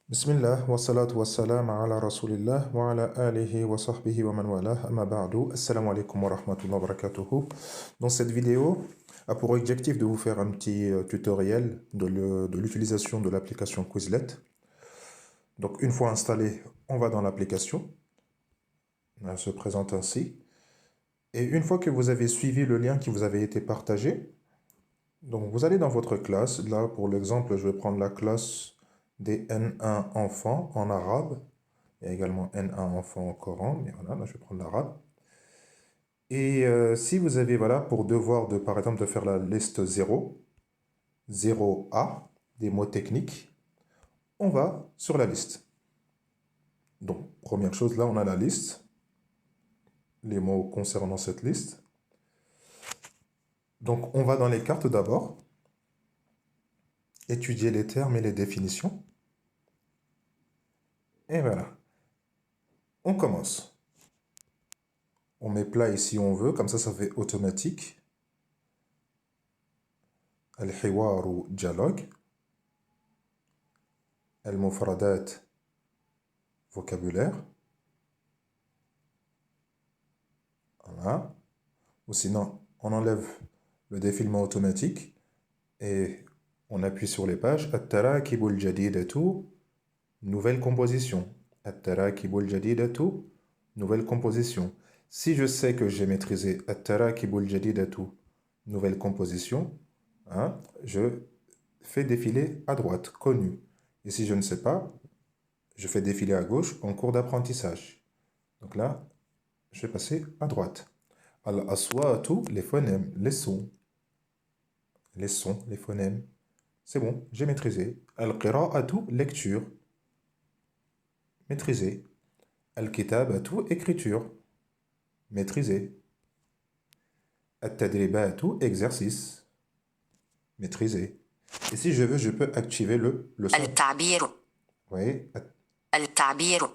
Bismillah, wa salatu wa salam ala rasulillah wa ala alihi wa sahbihi wa man walah, amma ba'du. Assalamu alaikum wa rahmatullahi wa barakatuhu. Dans cette vidéo a pour objectif de vous faire un petit tutoriel de l'utilisation de l'application Quizlet. Donc une fois installé, on va dans l'application. Elle se présente ainsi. Et une fois que vous avez suivi le lien qui vous avait été partagé, donc vous allez dans votre classe. Là, pour l'exemple, je vais prendre la classe des N1 enfants en arabe. Il y a également N1 enfants en Coran, mais voilà, là je vais prendre l'arabe. Et si vous avez, voilà, pour devoir de, par exemple, de faire la liste 0, 0A, des mots techniques, on va sur la liste. Donc, première chose, là on a la liste, les mots concernant cette liste. Donc, on va dans les cartes d'abord, étudier les termes et les définitions. Et voilà. On commence. On met plat ici où on veut, comme ça fait automatique. Al-hiwar ou dialogue. Al-mufradat, vocabulaire. Voilà. Ou sinon, on enlève le défilement automatique et on appuie sur les pages. At-tarakibul jadidatu, nouvelle composition. At-tarakibul jadidatu, nouvelle composition. Si je sais que j'ai maîtrisé At-tarakibul jadidatu, nouvelle composition, hein, je fais défiler à droite, connu. Et si je ne sais pas, je fais défiler à gauche en cours d'apprentissage. Donc là, je vais passer à droite. Al-aswatu, les phonèmes, les sons. Les sons, les phonèmes. C'est bon, j'ai maîtrisé. Al-qira'atu, lecture. Maîtrisé. Al-kitabatu, écriture. Maîtrisé. Al-tadribatu, exercice. Maîtrisé. Et si je veux, je peux activer le son. التعبير Oui. التعبير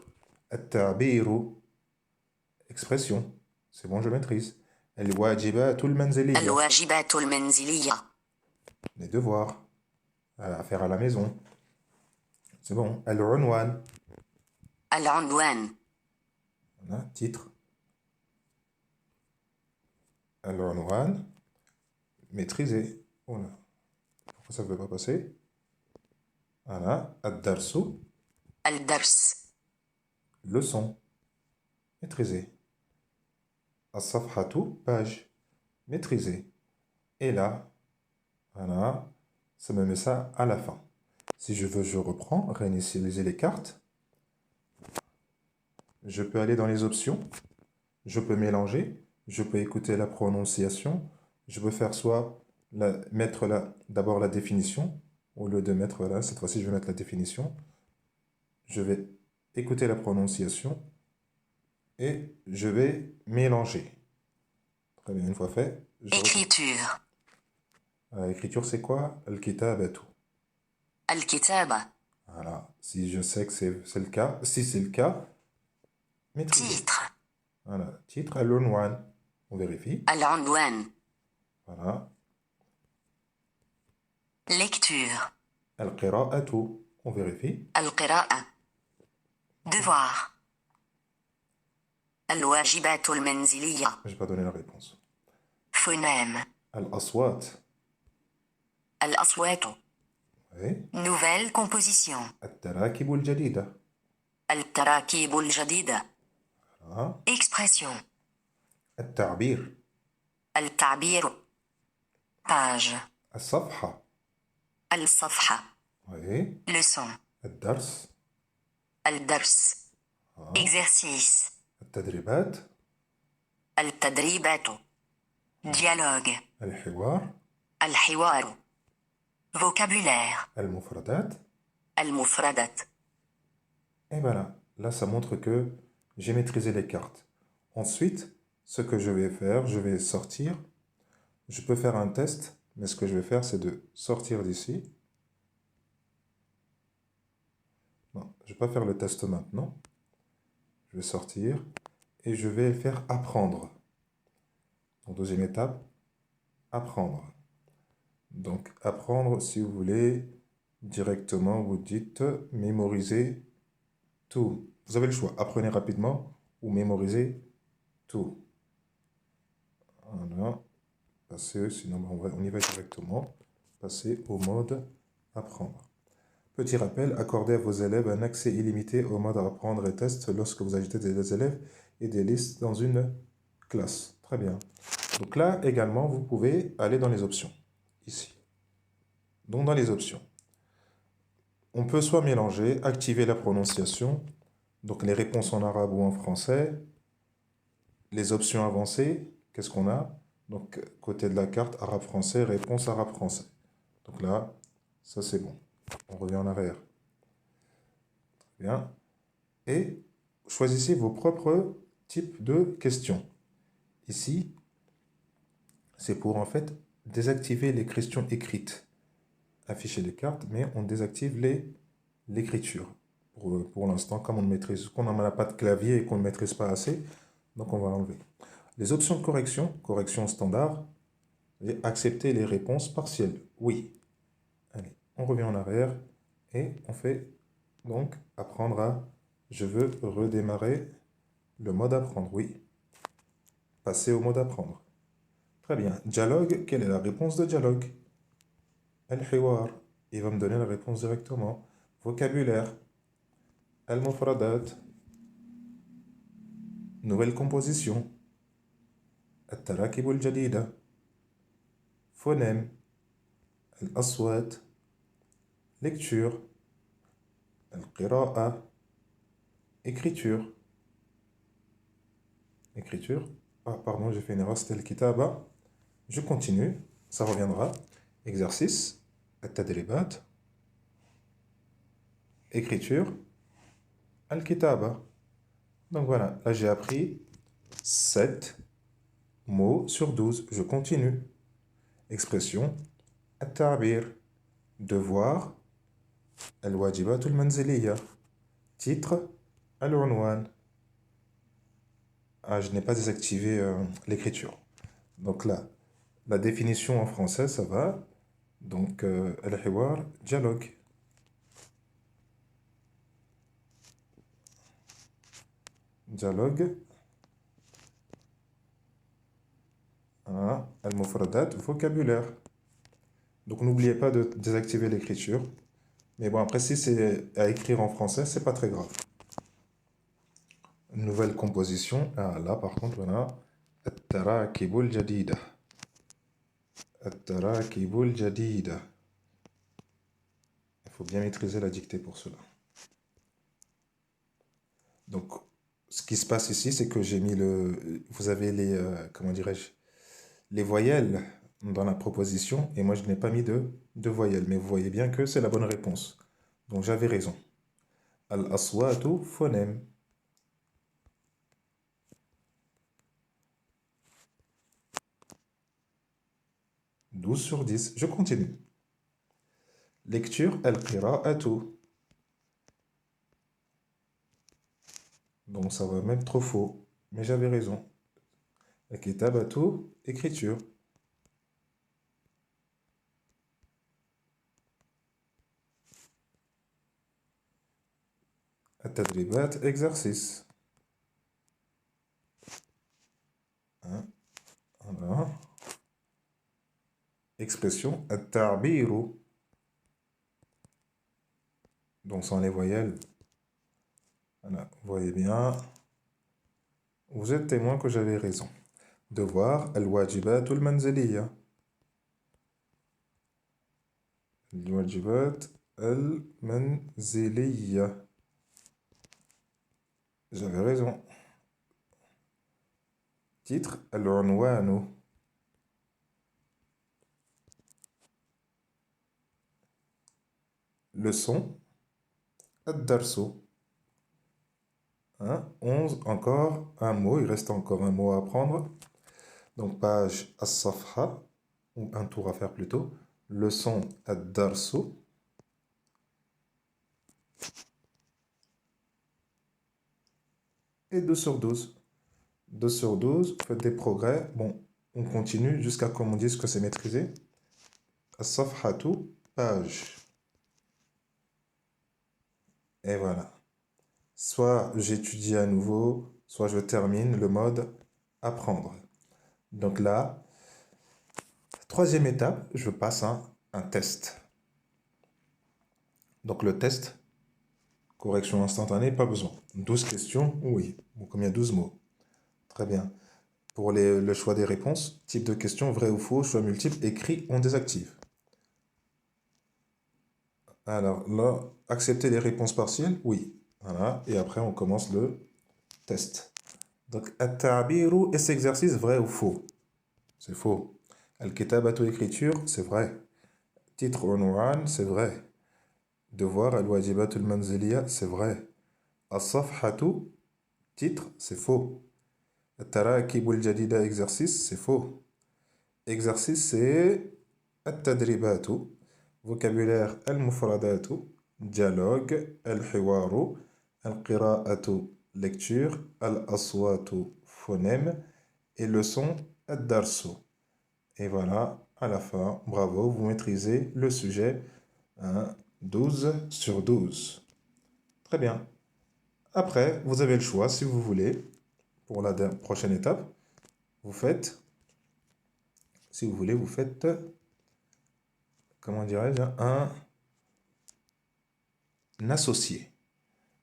At-ta'biru, expression. C'est bon, je maîtrise. Al-wajibatu al-manziliya. الواجبات المنزلية Les devoirs à faire à la maison. C'est bon. Al-unwan. العنوان Voilà, titre. Al-unwan. Maîtriser. Voilà. Pourquoi ça ne veut pas passer? Voilà. Ad-darsu. الدرس Leçon. Maîtriser. As-safhatu. Page. Maîtriser. Et là, voilà, ça me met ça à la fin. Si je veux, je reprends, réinitialiser les cartes. Je peux aller dans les options. Je peux mélanger. Je peux écouter la prononciation. Je peux faire soit mettre d'abord la définition. Au lieu de mettre, voilà, cette fois-ci, je vais mettre la définition. Je vais écouter la prononciation. Et je vais mélanger. Très bien, une fois fait. écriture L'écriture, c'est quoi? Al-kitabatu. الكتابة Voilà. Si je sais que c'est le cas. Si c'est le cas, maîtriser. titre Voilà. Titre, al-unwan. On vérifie. العنوان Voilà. lecture Al-qira'atu. On vérifie. القراءة devoir الواجبات المنزلية Je n'ai pas donné la réponse. phonème Al-aswat. الأصوات Oui. nouvelle composition At-tarakibu al-jadida. التراكيب الجديدة Voilà. expression At-ta'bir. التعبير page As-safha. الصفحة Oui. leçon Ad-dars. الدرس exercice At-tadribat. التدريبات dialogue Al-hiwar. الحوار vocabulaire Al-mufradat. المفردات Et voilà. Là, ça montre que j'ai maîtrisé les cartes. Ensuite, ce que je vais faire, je vais sortir. Je peux faire un test, mais ce que je vais faire, c'est de sortir d'ici. Non, je ne vais pas faire le test maintenant. Je vais sortir et je vais faire apprendre. En deuxième étape, apprendre. Donc, apprendre, si vous voulez, directement, vous dites mémoriser tout. Vous avez le choix, apprenez rapidement ou mémorisez tout. Voilà, passez, sinon on y va directement. Passez au mode apprendre. Petit rappel, accordez à vos élèves un accès illimité au mode apprendre et test lorsque vous ajoutez des élèves et des listes dans une classe. Très bien. Donc là également, vous pouvez aller dans les options, ici. Donc dans les options, on peut soit mélanger, activer la prononciation, donc les réponses en arabe ou en français, les options avancées, qu'est-ce qu'on a? Donc côté de la carte, arabe-français, réponse arabe-français. Donc là, ça c'est bon. On revient en arrière. Bien. Et choisissez vos propres types de questions. Ici, c'est pour en fait désactiver les questions écrites. Afficher les cartes, mais on désactive l'écriture. Pour l'instant, comme on ne maîtrise, qu'on n'a pas de clavier et qu'on ne maîtrise pas assez, donc on va enlever. Les options de correction, correction standard, et accepter les réponses partielles. Oui. Allez, on revient en arrière et on fait donc apprendre à, je veux redémarrer le mode apprendre. Oui. Passer au mode apprendre. Très bien. Dialogue, quelle est la réponse de dialogue? Al-Hiwar. Il va me donner la réponse directement. Vocabulaire. Al-Mufradat. Nouvelle composition. Al-Tarakib al-Jadida. Phonème. Al-Aswat. Lecture. Al-Qira'a. Écriture. Écriture. Ah, pardon, j'ai fait une erreur, c'était le kitaba. Je continue, ça reviendra. Exercice. Al-Tadribat. Écriture. Al-Kitaba. Donc voilà, là j'ai appris 7 mots sur 12. Je continue. Expression. At-Ta'bir. Devoir. Al-Wajibat al-Manziliya. Titre. Al-Unwan. Ah, je n'ai pas désactivé l'écriture. Donc là, la définition en français, ça va. Donc, al-Hiwar, dialogue. Dialogue. Al-Mufradat, vocabulaire. Donc, n'oubliez pas de désactiver l'écriture. Mais bon, après, si c'est à écrire en français, c'est pas très grave. Nouvelle composition. Ah, là, par contre, voilà. At-Tarakibul Jadida. At-Tarakibul Jadida. Il faut bien maîtriser la dictée pour cela. Donc, ce qui se passe ici, c'est que j'ai mis le... Vous avez les... comment dirais-je? Les voyelles dans la proposition. Et moi, je n'ai pas mis de voyelles. Mais vous voyez bien que c'est la bonne réponse. Donc, j'avais raison. Al-aswatu phonème. 12 sur 10. Je continue. Lecture, al-qira'atu. Donc ça va même trop faux. Mais j'avais raison. Al-kitabatu, écriture. At-tadribat, exercice. Hein? Voilà. Expression, at-ta'biru. Donc sans les voyelles. Voilà, vous voyez bien. Vous êtes témoin que j'avais raison. Devoir, al-wajibat al-manziliya. Al-wajibat al-manziliya. J'avais raison. Titre, al-unwanu. Leçon, ad-darsu. 11, encore un mot, il reste encore un mot à apprendre. Donc page as-safha, ou un tour à faire plutôt. Leçon ad-darsu. Et 2 sur 12. 2 sur 12, faites des progrès. Bon, on continue jusqu'à qu'on me dise que c'est maîtrisé. As-safhatu, page. Et voilà. Soit j'étudie à nouveau, soit je termine le mode apprendre. Donc là, troisième étape, je passe à un test. Donc le test, correction instantanée, pas besoin. 12 questions, oui. Bon, combien 12 mots. Très bien. Pour le choix des réponses, type de question, vrai ou faux, choix multiple, écrit, on désactive. Alors là, accepter les réponses partielles, oui. Voilà. Et après, on commence le test. Donc, at-ta'biru, est-ce exercice vrai ou faux? C'est faux. Al-kitabatu, écriture, c'est vrai. Titre unwan, c'est vrai. Devoir, al-wajibat al-manziliya, c'est vrai. As-safhatu, titre, c'est faux. At-tarakib al-jadida, exercice, c'est faux. Exercice, c'est at-tadribatu. Vocabulaire, al-mufradatu. Dialogue, al-hiwaru. Al-qira'atu, lecture. Al-aswatu, phonème. Et leçon, ad-darsu. Et voilà, à la fin, bravo, vous maîtrisez le sujet, hein, 12 sur 12. Très bien. Après, vous avez le choix, si vous voulez, pour la prochaine étape, vous faites, si vous voulez, vous faites, comment dirais-je, un associé.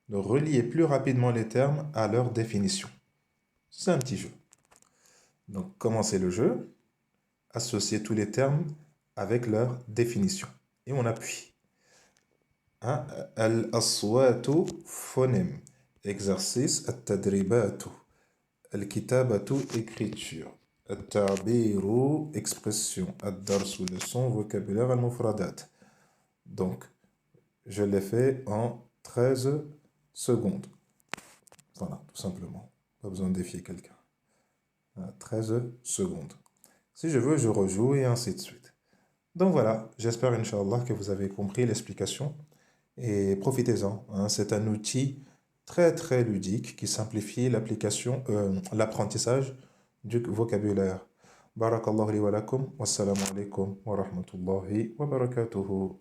De relier plus rapidement les termes à leur définition. C'est un petit jeu. Donc, commencez le jeu, associez tous les termes avec leur définition. Et on appuie. Hein? Al-aswatu, phonème. Exercice, at-tadribatu. Al-kitabatu, écriture. At-ta'biru, expression. Ad-darsu, leçon, vocabulaire, al-mufradat. Donc, je l'ai fait en 13 secondes. Voilà, tout simplement. Pas besoin de défier quelqu'un. 13 secondes. Si je veux, je rejoue et ainsi de suite. Donc voilà, j'espère, Inch'Allah, que vous avez compris l'explication. Et profitez-en, hein. C'est un outil très très ludique qui simplifie l'apprentissage du vocabulaire. Barakallahu li wa lakum, wassalamu alaikum wa rahmatullahi wa barakatuhu.